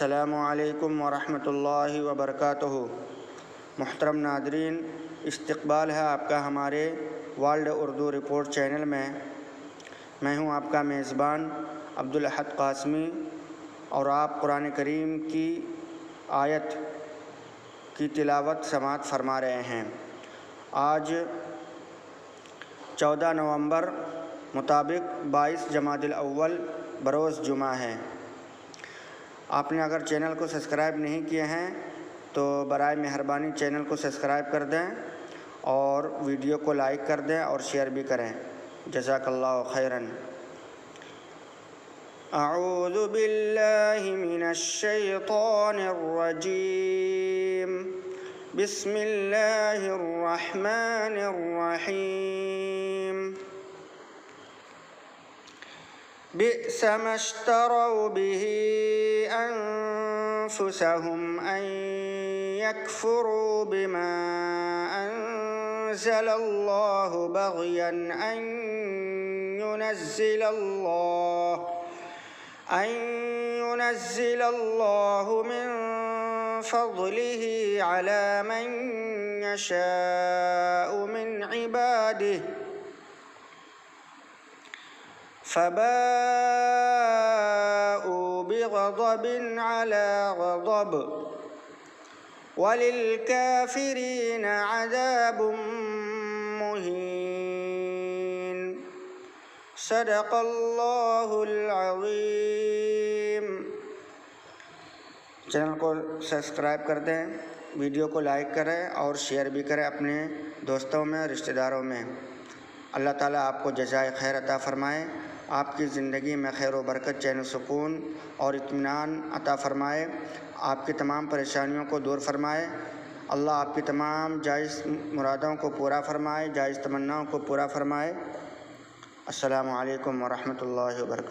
السلام علیکم ورحمۃ اللہ وبرکاتہ۔ محترم ناظرین، استقبال ہے آپ کا ہمارے ورلڈ اردو رپورٹ چینل میں۔ میں ہوں آپ کا میزبان عبدالاحد قاسمی، اور آپ قرآن کریم کی آیت کی تلاوت سماعت فرما رہے ہیں۔ آج 14 نومبر مطابق 22 جمادی الاول بروز جمعہ ہے۔ آپ نے اگر چینل کو سبسکرائب نہیں کیے ہیں تو برائے مہربانی چینل کو سبسکرائب کر دیں اور ویڈیو کو لائک کر دیں اور شیئر بھی کریں۔ جزاک اللہ خیراً۔ اعوذ باللہ من الشیطان الرجیم، بسم اللہ الرحمن الرحیم۔ بئس ما اشتروا به أنفسهم أن يكفروا بما أنزل الله بغيا أن ينزل الله من فضله على من يشاء من عباده، فباءوا بغضب على غضب وللكافرين عذاب مهين۔ صدق اللہ العظیم۔ چینل کو سبسکرائب کر دیں، ویڈیو کو لائک کریں اور شیئر بھی کریں اپنے دوستوں میں، رشتہ داروں میں۔ اللہ تعالیٰ آپ کو جزائے خیر عطا فرمائے، آپ کی زندگی میں خیر و برکت، چین و سکون اور اطمینان عطا فرمائے، آپ کی تمام پریشانیوں کو دور فرمائے۔ اللہ آپ کی تمام جائز مرادوں کو پورا فرمائے، جائز تمناؤں کو پورا فرمائے۔ السلام علیکم ورحمۃ اللہ وبرکاتہ۔